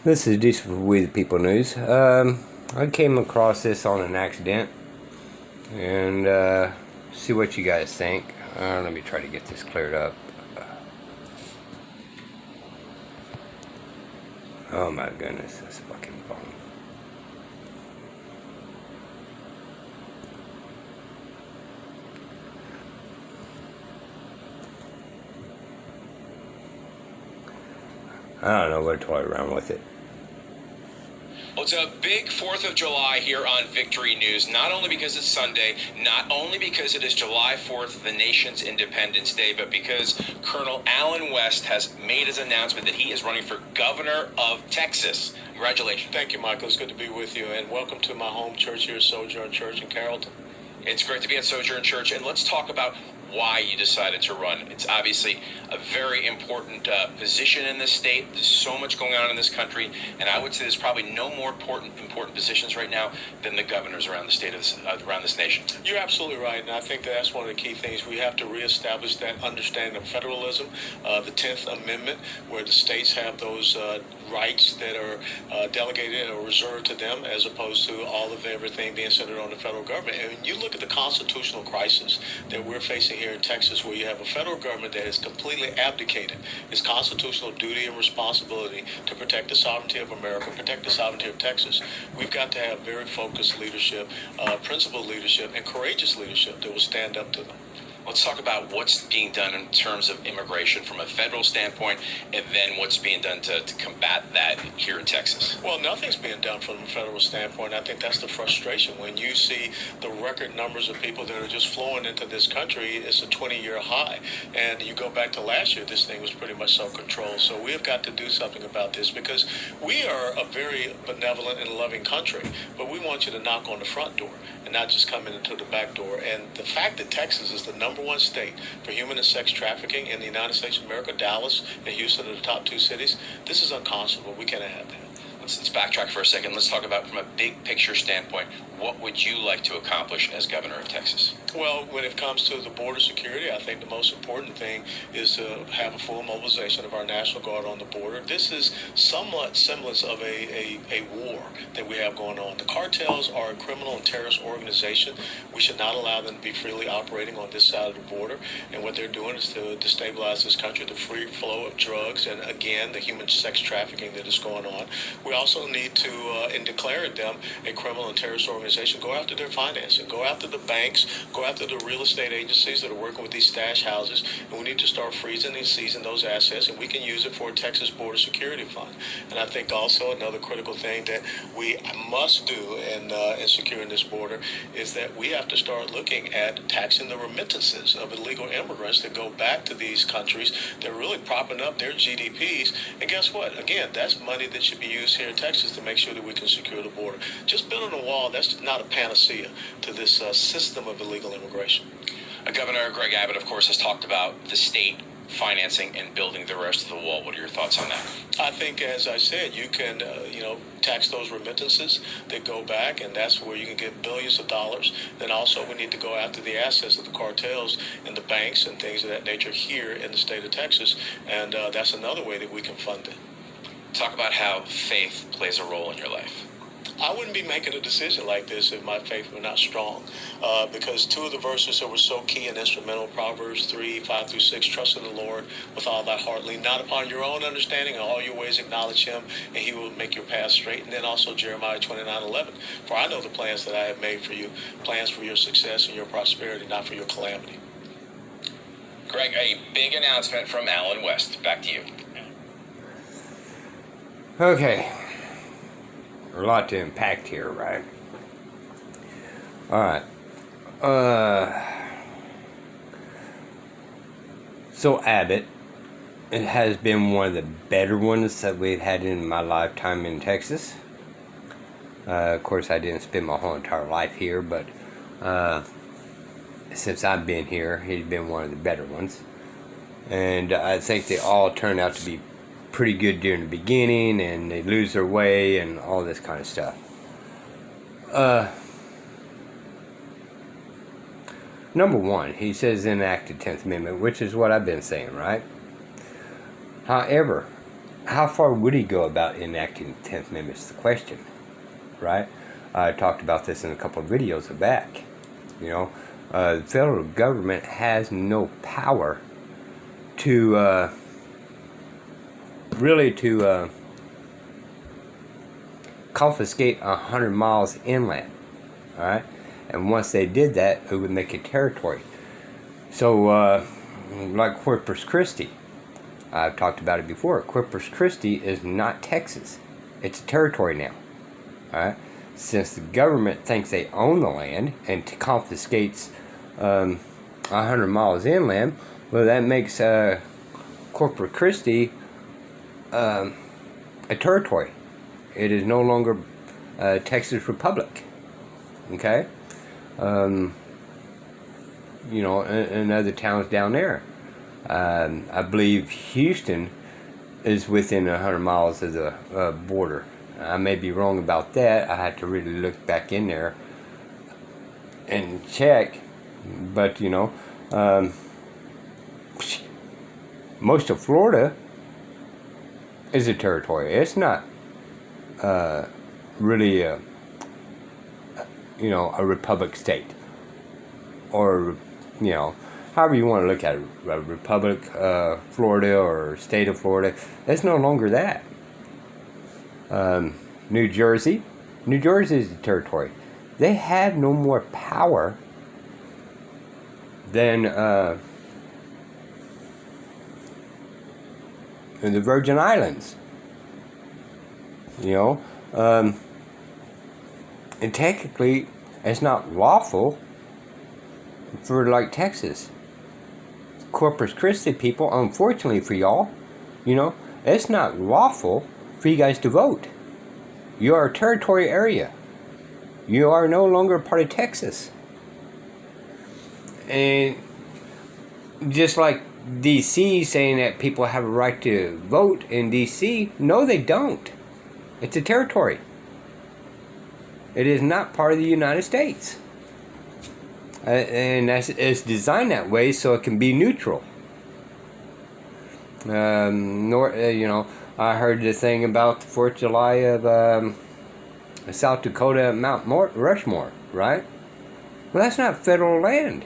This is Decent for We the People News. I came across this on an accident, and see what you guys think. Let me try to get this cleared up. Oh my goodness, this fucking phone. I don't know, we'll toy around with it. Well, it's a big 4th of July here on Victory News, not only because it's Sunday, not only because it is July 4th, the nation's Independence Day, but because Colonel Allen West has made his announcement that he is running for governor of Texas. Congratulations. Thank you, Michael. It's good to be with you, and welcome to my home church here, Sojourn Church in Carrollton. It's great to be at Sojourn Church, and let's talk about why you decided to run. It's obviously a very important position in this state. There's so much going on in this country, and I would say there's probably no more important positions right now than the governors around the state of around this nation. You're absolutely right, and I think that's one of the key things. We have to reestablish that understanding of federalism, the 10th Amendment, where the states have those rights that are delegated or reserved to them, as opposed to all of everything being centered on the federal government. And when you look at the constitutional crisis that we're facing here in Texas, where you have a federal government that has completely abdicated its constitutional duty and responsibility to protect the sovereignty of America, protect the sovereignty of Texas, we've got to have very focused leadership, principled leadership, and courageous leadership that will stand up to them. Let's talk about what's being done in terms of immigration from a federal standpoint, and then what's being done to combat that here in Texas. Well, nothing's being done from a federal standpoint. I think that's the frustration. When you see the record numbers of people that are just flowing into this country, it's a 20-year high. And you go back to last year, this thing was pretty much self-controlled. So we have got to do something about this, because we are a very benevolent and loving country, but we want you to knock on the front door and not just come in into the back door. And the fact that Texas is the number one state for human and sex trafficking in the United States of America, Dallas and Houston are the top two cities, this is unconscionable. We cannot have that. Let's backtrack for a second. Let's talk about, from a big picture standpoint, what would you like to accomplish as governor of Texas? Well, when it comes to the border security, I think the most important thing is to have a full mobilization of our National Guard on the border. This is somewhat semblance of a war that we have going on. The cartels are a criminal and terrorist organization. We should not allow them to be freely operating on this side of the border. And what they're doing is to destabilize this country, the free flow of drugs, and again, the human sex trafficking that is going on. We also need to, in declaring them a criminal and terrorist organization, go after their financing, go after the banks, go after the real estate agencies that are working with these stash houses, and we need to start freezing and seizing those assets, and we can use it for a Texas Border Security Fund. And I think also another critical thing that we must do in securing this border is that we have to start looking at taxing the remittances of illegal immigrants that go back to these countries. They're really propping up their GDPs, and guess what? Again, that's money that should be used here in Texas to make sure that we can secure the border. Just building a wall, that's not a panacea to this system of illegal immigration. Governor Greg Abbott, of course, has talked about the state financing and building the rest of the wall. What are your thoughts on that? I think, as I said, you can, tax those remittances that go back, and that's where you can get billions of dollars. Then also we need to go after the assets of the cartels and the banks and things of that nature here in the state of Texas, and that's another way that we can fund it. Talk about how faith plays a role in your life. I wouldn't be making a decision like this if my faith were not strong, because two of the verses that were so key and instrumental, Proverbs 3:5-6, trust in the Lord with all thy heart, lean not upon your own understanding, in all your ways acknowledge him, and he will make your path straight. And then also Jeremiah 29:11, for I know the plans that I have made for you, plans for your success and your prosperity, not for your calamity. Greg, a big announcement from Allen West. Back to you. Okay. A lot to impact here, right? Alright. So Abbott, it has been one of the better ones that we've had in my lifetime in Texas. Of course, I didn't spend my whole entire life here, but since I've been here, he's been one of the better ones. And I think they all turned out to be pretty good during the beginning, and they lose their way and all this kind of stuff. Number one, he says enact the 10th Amendment, which is what I've been saying, right? However, how far would he go about enacting the 10th Amendment is the question, right? I talked about this in a couple of videos back. You know, the federal government has no power to really to confiscate 100 miles inland, all right? And once they did that, it would make it territory. So, like Corpus Christi, I've talked about it before. Corpus Christi is not Texas. It's a territory now, all right? Since the government thinks they own the land and confiscates 100 miles inland, well, that makes Corpus Christi a territory. It is no longer Texas Republic. Okay, you know, and other towns down there. I believe Houston is within 100 miles of the border. I may be wrong about that. I had to really look back in there and check. But, you know, most of Florida is a territory. It's not really a, you know, a republic state. Or, you know, however you want to look at it, a republic, Florida, or state of Florida. It's no longer that. New Jersey is a territory. They have no more power than the Virgin Islands. You know, and technically, it's not lawful for like Texas. Corpus Christi people, unfortunately for y'all, you know, it's not lawful for you guys to vote. You are a territory area. You are no longer a part of Texas. And just like DC saying that people have a right to vote in DC, no, they don't. It's a territory. It is not part of the United States. And it's designed that way so it can be neutral. You know, I heard the thing about the 4th of July of South Dakota, Mount Rushmore, right? Well, that's not federal land.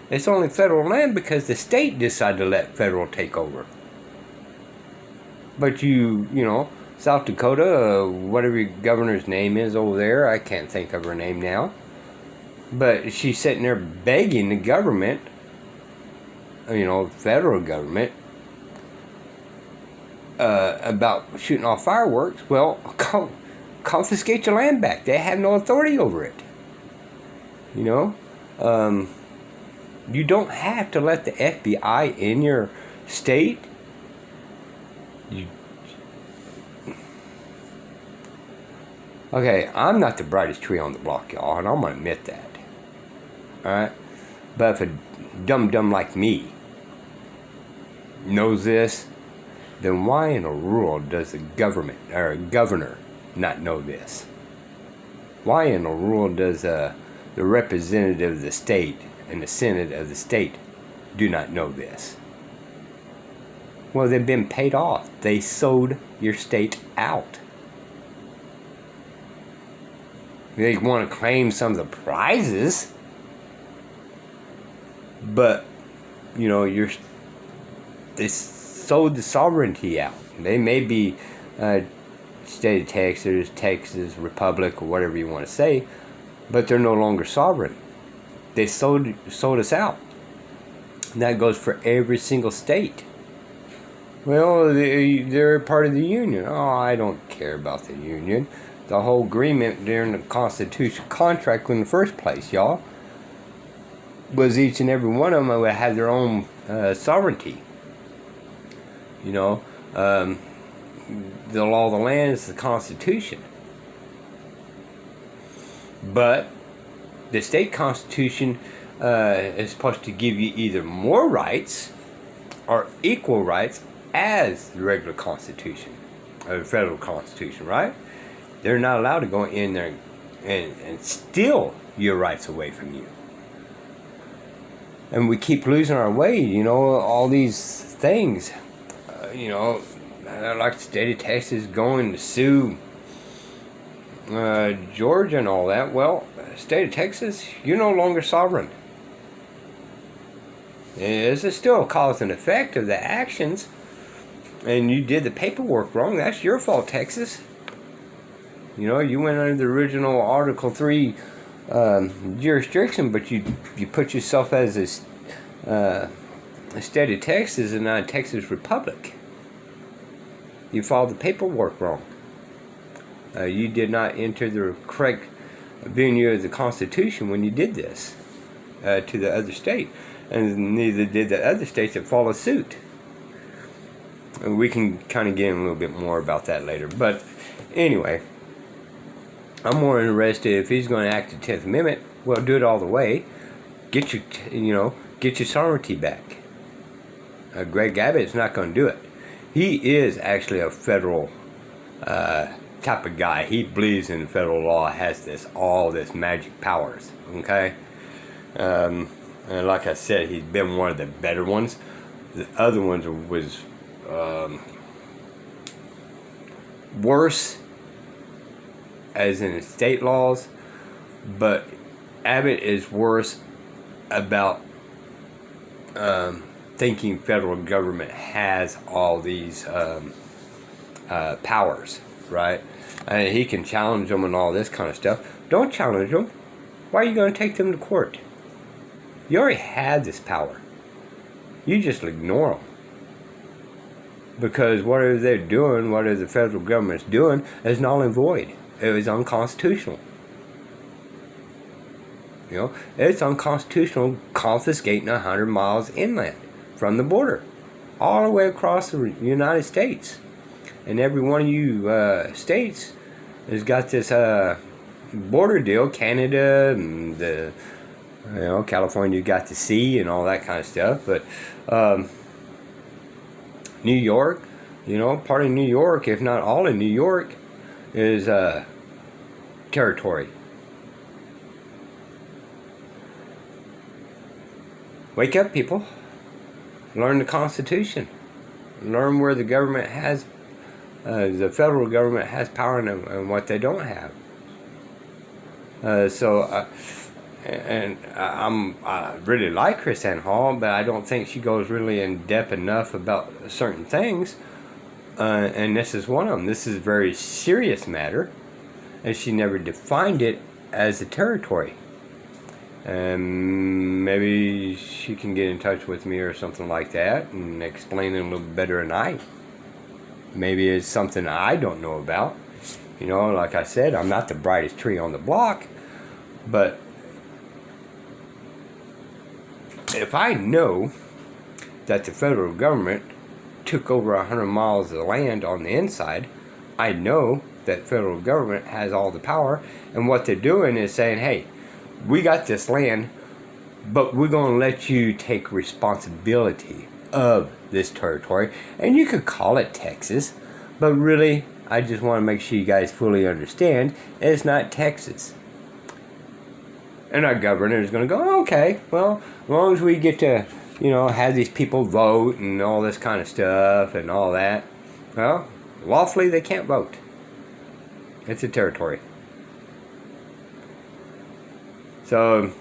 It's only federal land because the state decided to let federal take over. But you know, South Dakota, whatever your governor's name is over there, I can't think of her name now. But she's sitting there begging the government, you know, federal government, about shooting off fireworks. Well, confiscate your land back. They have no authority over it. You know, you don't have to let the FBI in your state. Okay, I'm not the brightest tree on the block, y'all, and I'm gonna admit that. Alright? But if a dumb like me knows this, then why in the world does the government or governor not know this? Why in the world does the representative of the state and the Senate of the state do not know this? Well, they've been paid off. They sold your state out. They want to claim some of the prizes, but you know, they sold the sovereignty out. They may be state of Texas Republic, or whatever you want to say, but they're no longer sovereign. They sold us out. And that goes for every single state. Well, they're part of the union. Oh, I don't care about the union. The whole agreement during the Constitution contract in the first place, y'all, was each and every one of them would have their own sovereignty. You know, the law of the land is the Constitution. But the state constitution is supposed to give you either more rights or equal rights as the regular constitution, or the federal constitution, right? They're not allowed to go in there and steal your rights away from you. And we keep losing our way, you know, all these things. You know, like the state of Texas going to sue Georgia and all that. Well, state of Texas, you're no longer sovereign. This is still a cause and effect of the actions, and you did the paperwork wrong. That's your fault, Texas. You know, you went under the original Article 3 jurisdiction, but you put yourself as a state of Texas and not a Texas Republic. You filed the paperwork wrong. You did not enter the correct venue of the Constitution when you did this to the other state, and neither did the other states that follow suit. We can kind of get in a little bit more about that later, but anyway, I'm more interested if he's going to act the 10th Amendment. Well, do it all the way. Get your sovereignty back. Greg Abbott's not going to do it. He is actually a federal type of guy. He believes in federal law, has all this magic powers. Okay, and like I said, he's been one of the better ones. The other ones was worse, as in state laws, but Abbott is worse about thinking federal government has all these powers, right? And he can challenge them and all this kind of stuff. Don't challenge them. Why are you going to take them to court? You already had this power. You just ignore them. Because whatever they're doing, whatever the federal government's doing, is null and void. It was unconstitutional. You know, it's unconstitutional confiscating 100 miles inland from the border, all the way across the United States. And every one of you states has got this border deal. Canada and California got the sea and all that kind of stuff. But New York, part of New York, if not all of New York, is territory. Wake up, people. Learn the Constitution. Learn where the government has, the federal government has power and what they don't have. I really like KrisAnne Hall, but I don't think she goes really in depth enough about certain things. And this is one of them. This is a very serious matter, and she never defined it as a territory. And maybe she can get in touch with me or something like that and explain it a little better than I. Maybe it's something I don't know about. Like I said, I'm not the brightest tree on the block, but if I know that the federal government took over 100 miles of land on the inside, I know that federal government has all the power, and what they're doing is saying, hey, we got this land, but we're going to let you take responsibility of this territory, and you could call it Texas, but really, I just want to make sure you guys fully understand, it's not Texas. And our governor is going to go, okay, well, as long as we get to, have these people vote and all this kind of stuff and all that, well, lawfully they can't vote. It's a territory. So,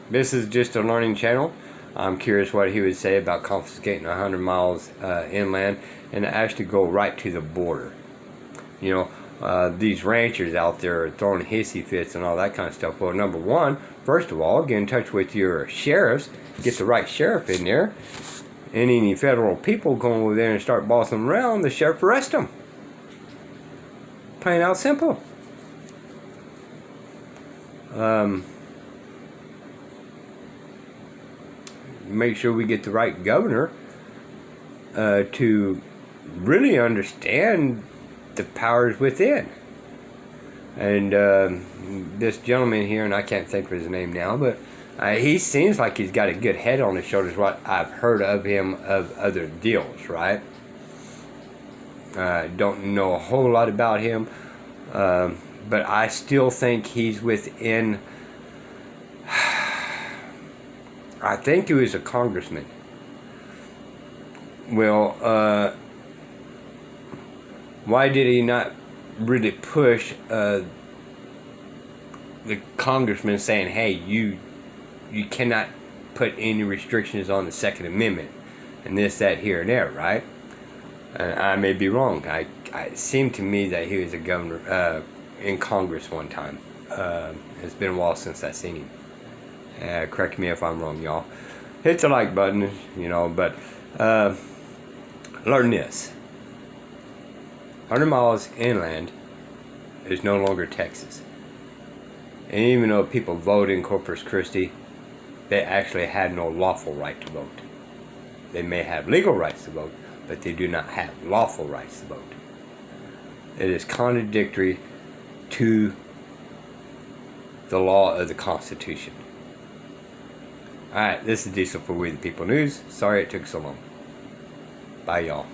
this is just a learning channel. I'm curious what he would say about confiscating 100 miles inland and actually go right to the border. These ranchers out there are throwing hissy fits and all that kind of stuff. Well, number one, first of all, get in touch with your sheriffs. Get the right sheriff in there. And any federal people going over there and start bossing them around, the sheriff arrest them. Plain out simple. Make sure we get the right governor to really understand the powers within. And this gentleman here, and I can't think of his name now, but he seems like he's got a good head on his shoulders, what I've heard of him of other deals, right? Don't know a whole lot about him, but I still think he's within, I think he was a congressman. Well, why did he not really push the congressman saying, "Hey, you cannot put any restrictions on the Second Amendment," and this, that, here, and there, right? And I may be wrong. It seemed to me that he was a governor in Congress one time. It's been a while since I've seen him. Correct me if I'm wrong, y'all. Hit the like button, but learn this. 100 miles inland is no longer Texas. And even though people voted in Corpus Christi, they actually had no lawful right to vote. They may have legal rights to vote, but they do not have lawful rights to vote. It is contradictory to the law of the Constitution. Alright, this is Diesel for We the People News. Sorry it took so long. Bye, y'all.